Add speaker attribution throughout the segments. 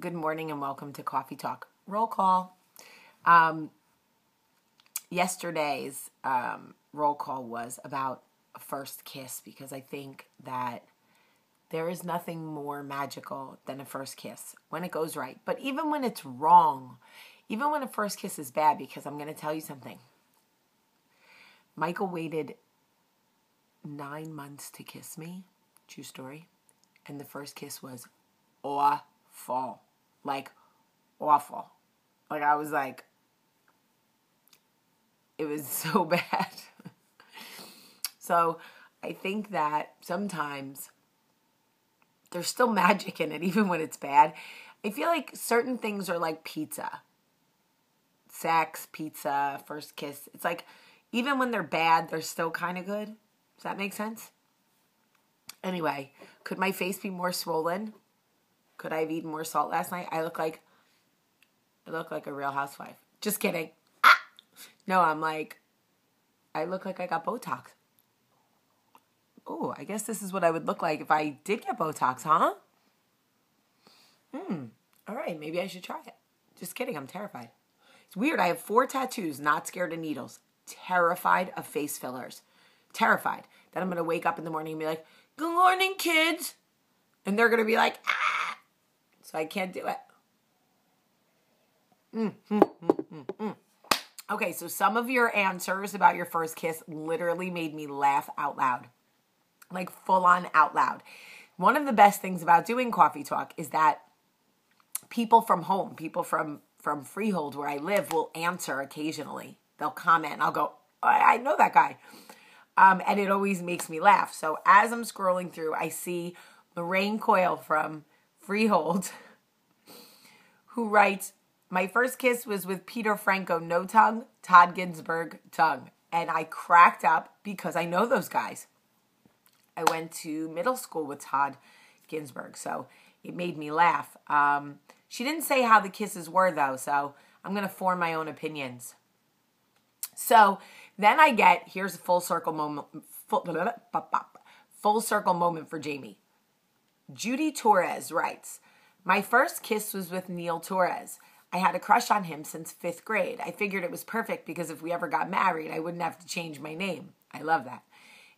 Speaker 1: Good morning and welcome to Cawfeetawk. Roll call. Yesterday's roll call was about a first kiss because I think that there is nothing more magical than a first kiss when it goes right. But even when it's wrong, even when a first kiss is bad, because I'm going to tell you something. Michael waited 9 months to kiss me. True story. And the first kiss was awful. Like, awful. Like, I was like, it was so bad. So, I think that sometimes there's still magic in it, even when it's bad. I feel like certain things are like pizza. Sex, pizza, first kiss. It's like, even when they're bad, they're still kind of good. Does that make sense? Anyway, could my face be more swollen? Could I have eaten more salt last night? I look like a real housewife. Just kidding. No, I look like I got Botox. Oh, I guess this is what I would look like if I did get Botox, huh? All right, maybe I should try it. Just kidding, I'm terrified. It's weird, I have 4 tattoos, not scared of needles. Terrified of face fillers. Terrified that I'm going to wake up in the morning and be like, "Good morning, kids." And they're going to be like, "Ah." So I can't do it. Okay, so some of your answers about your first kiss literally made me laugh out loud. Like full on out loud. One of the best things about doing Cawfeetawk is that people from home, people from Freehold where I live will answer occasionally. They'll comment and I'll go, "Oh, I know that guy." And it always makes me laugh. So as I'm scrolling through, I see Lorraine Coyle from Freehold who writes, "My first kiss was with Peter Franco, no tongue, Todd Ginsburg, tongue." And I cracked up because I know those guys. I went to middle school with Todd Ginsburg, so it made me laugh. She didn't say how the kisses were, though, so I'm going to form my own opinions. So then I get, here's a full circle moment for Jamie. Judy Torres writes, "My first kiss was with Neil Torres. I had a crush on him since 5th grade. I figured it was perfect because if we ever got married, I wouldn't have to change my name." I love that.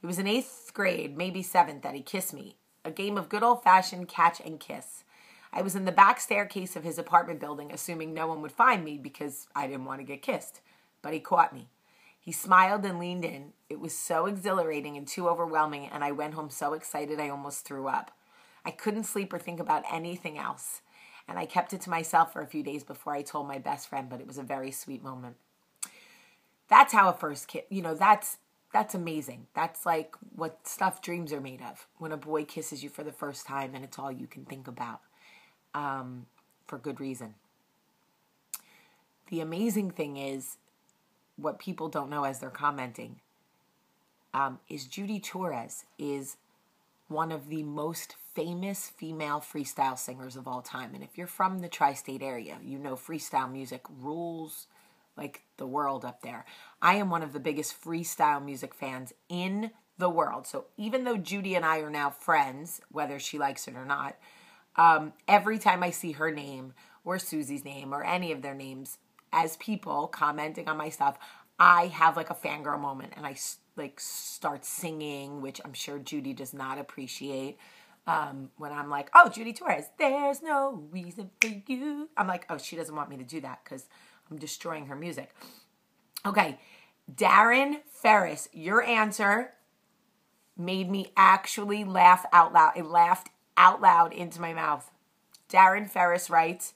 Speaker 1: "It was in 8th grade, maybe 7th, that he kissed me. A game of good old-fashioned catch and kiss. I was in the back staircase of his apartment building, assuming no one would find me because I didn't want to get kissed. But he caught me. He smiled and leaned in. It was so exhilarating and too overwhelming, and I went home so excited I almost threw up. I couldn't sleep or think about anything else. And I kept it to myself for a few days before I told my best friend, but it was a very sweet moment." That's how a first kiss, that's amazing. That's like what stuff dreams are made of. When a boy kisses you for the first time and it's all you can think about, for good reason. The amazing thing is, what people don't know as they're commenting, is Judy Torres is one of the most famous female freestyle singers of all time. And if you're from the tri-state area, you know freestyle music rules like the world up there. I am one of the biggest freestyle music fans in the world. So even though Judy and I are now friends, whether she likes it or not, every time I see her name or Susie's name or any of their names as people commenting on my stuff, I have like a fangirl moment and I like start singing, which I'm sure Judy does not appreciate. When I'm like, "Oh, Judy Torres, there's no reason for you." I'm like, oh, she doesn't want me to do that because I'm destroying her music. Okay, Darren Ferris, your answer made me actually laugh out loud. It laughed out loud into my mouth. Darren Ferris writes,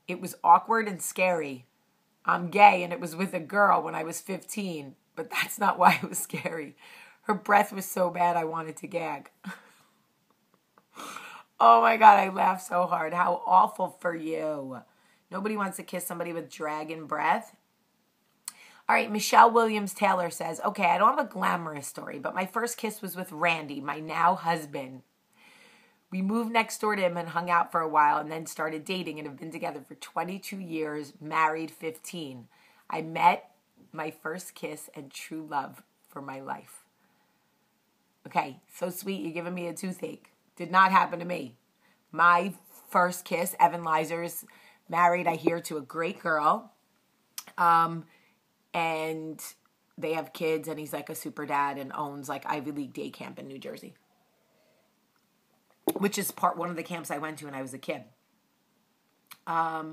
Speaker 1: "It was awkward and scary. I'm gay and it was with a girl when I was 15, but that's not why it was scary. Her breath was so bad I wanted to gag." Oh my God, I laughed so hard. How awful for you. Nobody wants to kiss somebody with dragon breath. All right, Michelle Williams-Taylor says, "Okay, I don't have a glamorous story, but my first kiss was with Randy, my now husband. We moved next door to him and hung out for a while and then started dating and have been together for 22 years, married 15. I met my first kiss and true love for my life." Okay, so sweet, you're giving me a toothache. Did not happen to me. My first kiss. Evan Leiser's married, I hear, to a great girl. And they have kids, and he's like a super dad and owns like Ivy League day camp in New Jersey, which is one of the camps I went to when I was a kid. I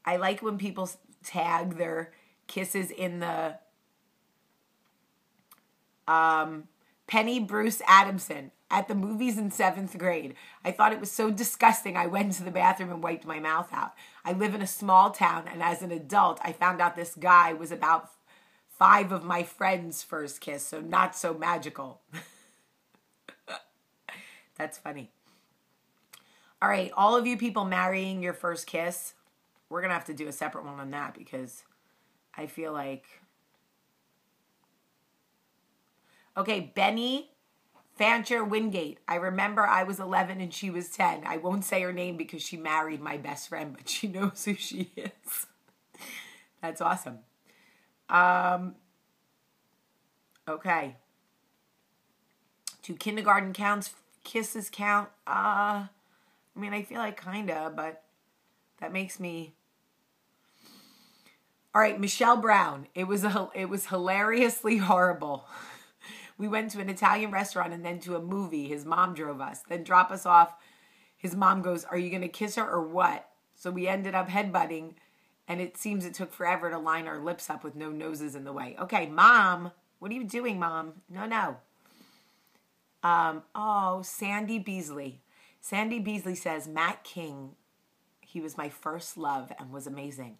Speaker 1: like when people tag their kisses in the Penny Bruce Adamson at the movies in 7th grade. I thought it was so disgusting. I went to the bathroom and wiped my mouth out. I live in a small town, and as an adult, I found out this guy was about 5 of my friends' first kiss, so not so magical. That's funny. All right, all of you people marrying your first kiss, we're going to have to do a separate one on that because I feel like... Okay, Benny Fancher Wingate. I remember I was 11 and she was 10. I won't say her name because she married my best friend, but she knows who she is. That's awesome. Okay. Do kindergarten kisses count? I mean, I feel like kinda, but that makes me... All right, Michelle Brown. It was hilariously horrible. We went to an Italian restaurant and then to a movie. His mom drove us, then drop us off. His mom goes, "Are you going to kiss her or what?" So we ended up headbutting, and it seems it took forever to line our lips up with no noses in the way. Okay, Mom. What are you doing, Mom? No. Sandy Beasley. Sandy Beasley says, Matt King, he was my first love and was amazing.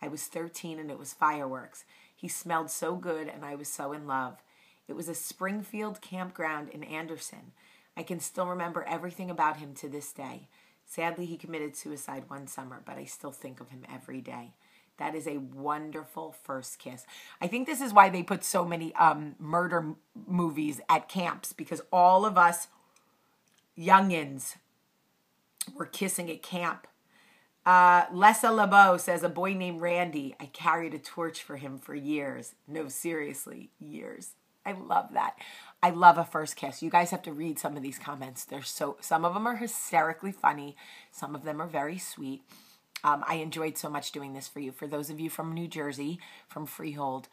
Speaker 1: I was 13 and it was fireworks. He smelled so good and I was so in love. It was a Springfield campground in Anderson. I can still remember everything about him to this day. Sadly, he committed suicide one summer, but I still think of him every day. That is a wonderful first kiss. I think this is why they put so many murder movies at camps, because all of us youngins were kissing at camp. Lessa LeBeau says, a boy named Randy. I carried a torch for him for years. No, seriously, years. I love that. I love a first kiss. You guys have to read some of these comments. Some of them are hysterically funny. Some of them are very sweet. I enjoyed so much doing this for you. For those of you from New Jersey, from Freehold,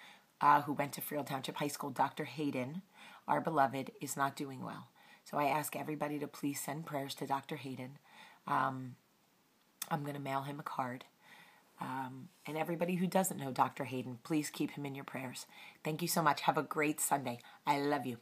Speaker 1: who went to Freehold Township High School, Dr. Hayden, our beloved, is not doing well. So I ask everybody to please send prayers to Dr. Hayden. I'm going to mail him a card. And everybody who doesn't know Dr. Hayden, please keep him in your prayers. Thank you so much. Have a great Sunday. I love you.